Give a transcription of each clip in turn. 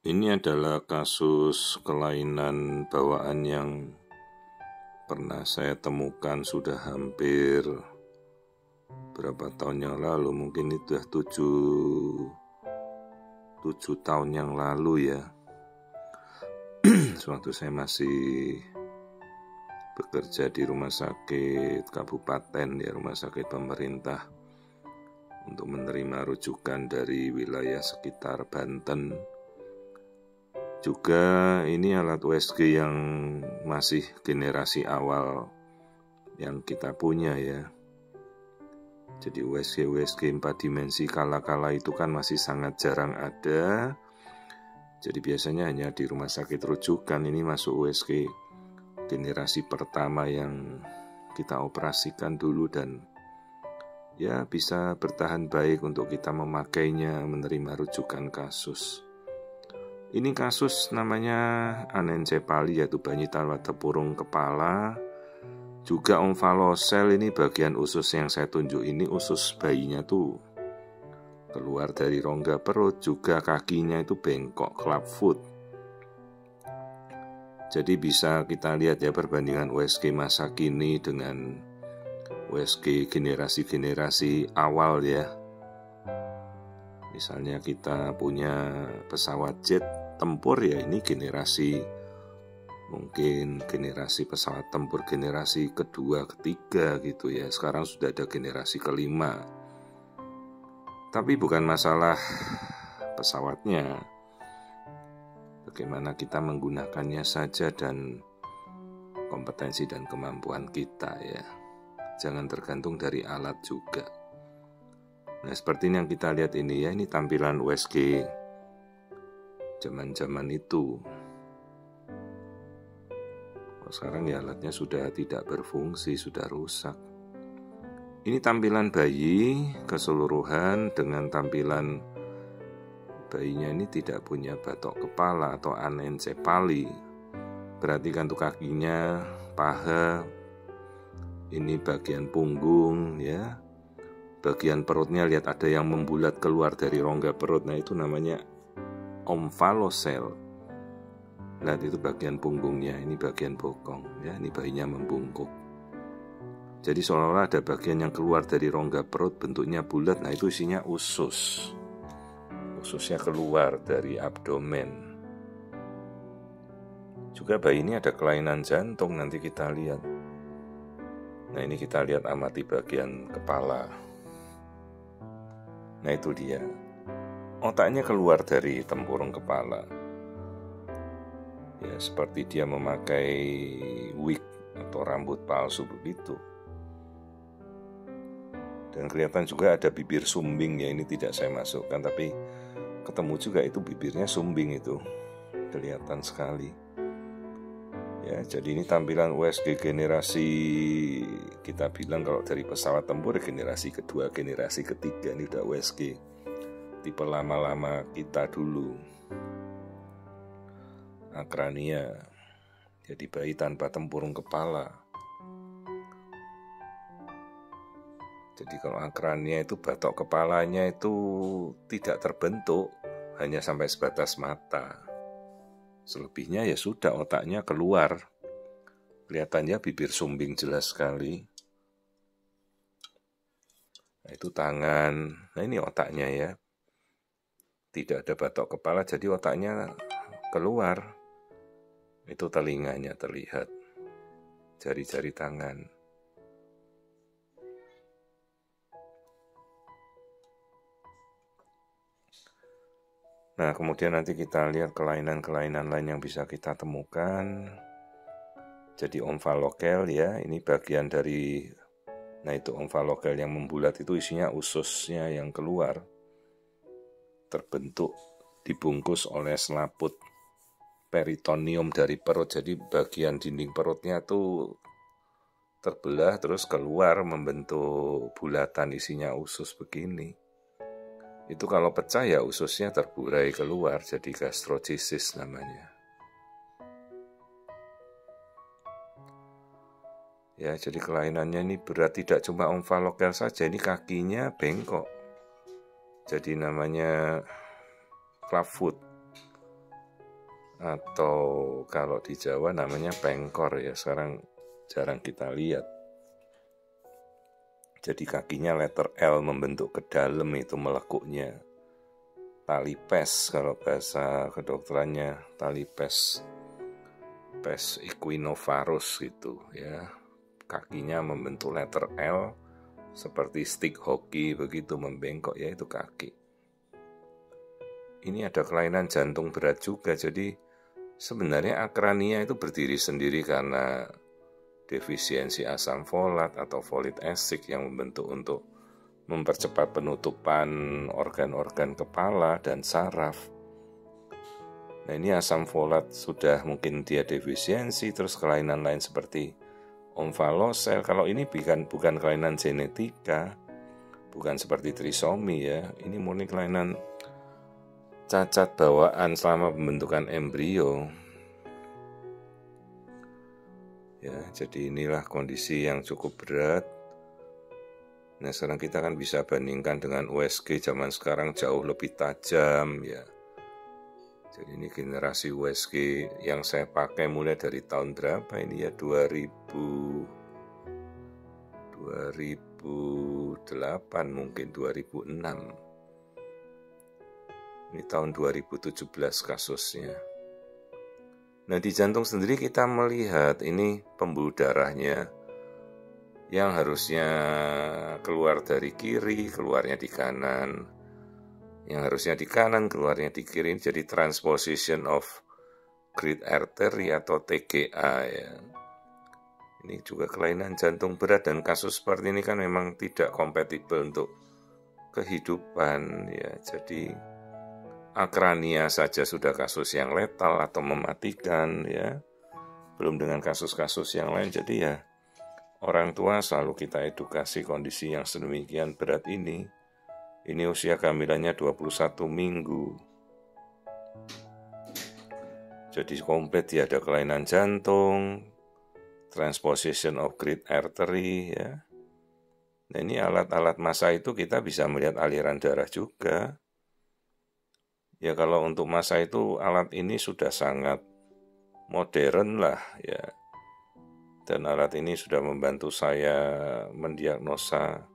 Ini adalah kasus kelainan bawaan yang pernah saya temukan sudah hampir berapa tahun yang lalu, mungkin itu sudah 7 tahun yang lalu ya. Sewaktu saya masih bekerja di rumah sakit kabupaten, ya rumah sakit pemerintah, untuk menerima rujukan dari wilayah sekitar Banten. Juga ini alat USG yang masih generasi awal yang kita punya ya. Jadi USG 4 dimensi kala-kala itu kan masih sangat jarang ada. Jadi biasanya hanya di rumah sakit rujukan. Ini masuk USG generasi pertama yang kita operasikan dulu, dan ya bisa bertahan baik untuk kita memakainya, menerima rujukan kasus. Ini kasus namanya anencefali, yaitu bayi tanpa tempurung kepala. Juga omfalocele, ini bagian usus yang saya tunjuk ini, usus bayinya tuh keluar dari rongga perut. Juga kakinya itu bengkok, clubfoot. Jadi bisa kita lihat ya perbandingan USG masa kini dengan USG generasi-generasi awal ya. Misalnya kita punya pesawat jet tempur ya, ini mungkin generasi pesawat tempur generasi kedua, ketiga gitu ya. Sekarang sudah ada generasi kelima. Tapi bukan masalah pesawatnya, bagaimana kita menggunakannya saja dan kompetensi dan kemampuan kita ya. Jangan tergantung dari alat juga. Nah, seperti yang kita lihat ini ya, ini tampilan USG zaman-zaman itu. Sekarang ya alatnya sudah tidak berfungsi, sudah rusak. Ini tampilan bayi keseluruhan dengan tampilan bayinya ini tidak punya batok kepala atau anencefali. Perhatikan tuh kakinya, paha, ini bagian punggung ya. Bagian perutnya lihat ada yang membulat keluar dari rongga perut. Nah itu namanya omfalocele. Lihat itu bagian punggungnya, ini bagian bokong ya, ini bayinya membungkuk. Jadi seolah-olah ada bagian yang keluar dari rongga perut bentuknya bulat. Nah itu isinya usus. Ususnya keluar dari abdomen. Juga bayi ini ada kelainan jantung, nanti kita lihat. Nah ini kita lihat amati bagian kepala. Nah itu dia. Otaknya keluar dari tempurung kepala. Ya, seperti dia memakai wig atau rambut palsu begitu. Dan kelihatan juga ada bibir sumbing ya, ini tidak saya masukkan, tapi ketemu juga itu bibirnya sumbing itu. Kelihatan sekali. Ya, jadi ini tampilan USG generasi, kita bilang kalau dari pesawat tempur generasi kedua, generasi ketiga, ini udah USG tipe lama-lama kita dulu. Akrania, jadi bayi tanpa tempurung kepala. Jadi kalau akrania itu batok kepalanya itu tidak terbentuk, hanya sampai sebatas mata. Selebihnya ya sudah otaknya keluar. Kelihatannya bibir sumbing jelas sekali. Nah itu tangan, nah ini otaknya ya. Tidak ada batok kepala, jadi otaknya keluar. Itu telinganya terlihat, jari-jari tangan. Nah, kemudian nanti kita lihat kelainan-kelainan lain yang bisa kita temukan. Jadi omfalocele ya, ini bagian dari, nah itu omfalocele yang membulat itu isinya ususnya yang keluar. Terbentuk, dibungkus oleh selaput peritoneum dari perut. Jadi bagian dinding perutnya tuh terbelah terus keluar membentuk bulatan isinya usus begini. Itu kalau pecah ya ususnya terburai keluar, jadi gastrochisis namanya. Ya, jadi kelainannya ini berat, tidak cuma omfalocele saja, ini kakinya bengkok. Jadi namanya clubfoot. atau kalau di Jawa namanya pengkor ya, sekarang jarang kita lihat. Jadi kakinya letter L membentuk ke dalam itu melekuknya. Tali pes kalau bahasa kedokterannya, tali pes equinovarus gitu ya. Kakinya membentuk letter L seperti stick hoki begitu membengkok ya, itu kaki. Ini ada kelainan jantung berat juga, jadi sebenarnya akrania itu berdiri sendiri karena defisiensi asam folat atau folic acid yang membentuk untuk mempercepat penutupan organ-organ kepala dan saraf. Nah ini asam folat sudah mungkin dia defisiensi, terus kelainan lain seperti omvalosel. Kalau ini bukan kelainan genetika, bukan seperti trisomi ya, ini murni kelainan cacat bawaan selama pembentukan embrio. Ya, jadi inilah kondisi yang cukup berat. Nah, sekarang kita kan bisa bandingkan dengan USG zaman sekarang jauh lebih tajam ya. Jadi ini generasi USG yang saya pakai mulai dari tahun berapa ini ya, 2008 mungkin 2006. Ini tahun 2017 kasusnya. Nah di jantung sendiri kita melihat ini pembuluh darahnya yang harusnya keluar dari kiri, keluarnya di kanan. Yang harusnya di kanan, keluarnya di kiri. Jadi transposition of great artery atau TGA ya. Ini juga kelainan jantung berat, dan kasus seperti ini kan memang tidak kompatibel untuk kehidupan ya. Jadi akrania saja sudah kasus yang letal atau mematikan ya, belum dengan kasus-kasus yang lain. Jadi ya orang tua selalu kita edukasi kondisi yang sedemikian berat ini usia kehamilannya 21 minggu. Jadi komplit ya, ada kelainan jantung, transposition of great artery ya. Nah ini alat-alat massa itu kita bisa melihat aliran darah juga. Ya kalau untuk massa itu alat ini sudah sangat modern lah ya. Dan alat ini sudah membantu saya mendiagnosa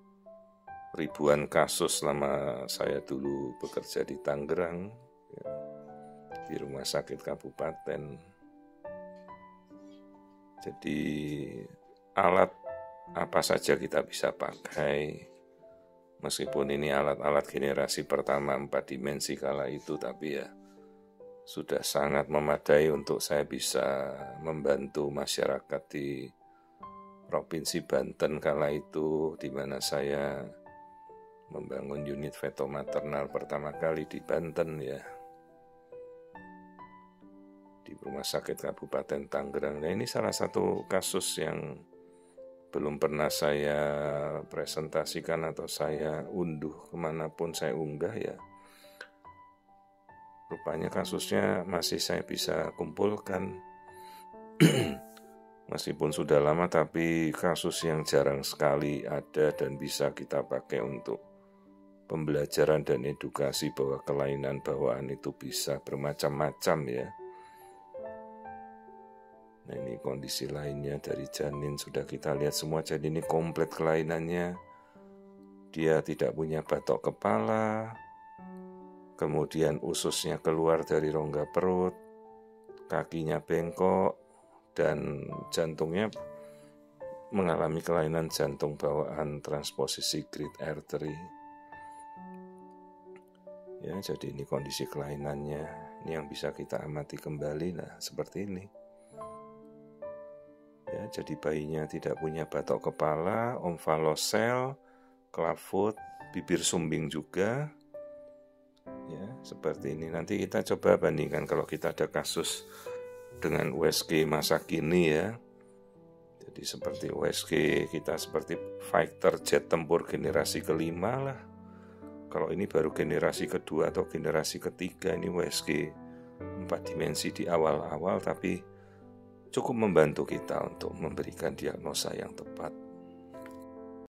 ribuan kasus selama saya dulu bekerja di Tangerang ya, di rumah sakit kabupaten. Jadi alat apa saja kita bisa pakai. Meskipun ini alat-alat generasi pertama 4 dimensi kala itu, tapi ya sudah sangat memadai untuk saya bisa membantu masyarakat di Provinsi Banten kala itu, di mana saya membangun unit feto maternal pertama kali di Banten ya, di Rumah Sakit Kabupaten Tangerang. Nah ini salah satu kasus yang belum pernah saya presentasikan atau saya unduh kemanapun saya unggah ya. Rupanya kasusnya masih saya bisa kumpulkan. Meskipun sudah lama, tapi kasus yang jarang sekali ada dan bisa kita pakai untuk pembelajaran dan edukasi bahwa kelainan bawaan itu bisa bermacam-macam ya. Nah ini kondisi lainnya dari janin sudah kita lihat semua. Jadi ini komplit kelainannya. Dia tidak punya batok kepala, kemudian ususnya keluar dari rongga perut, kakinya bengkok, dan jantungnya mengalami kelainan jantung bawaan transposisi great artery. Ya, jadi ini kondisi kelainannya. Ini yang bisa kita amati kembali. Nah, seperti ini. Ya, jadi bayinya tidak punya batok kepala, omvalosel, clubfoot, bibir sumbing juga. Ya, seperti ini. Nanti kita coba bandingkan kalau kita ada kasus dengan USG masa kini ya. Jadi seperti USG kita seperti fighter jet tempur generasi kelima lah. Kalau ini baru generasi kedua atau generasi ketiga, ini USG 4 dimensi di awal-awal, tapi cukup membantu kita untuk memberikan diagnosa yang tepat.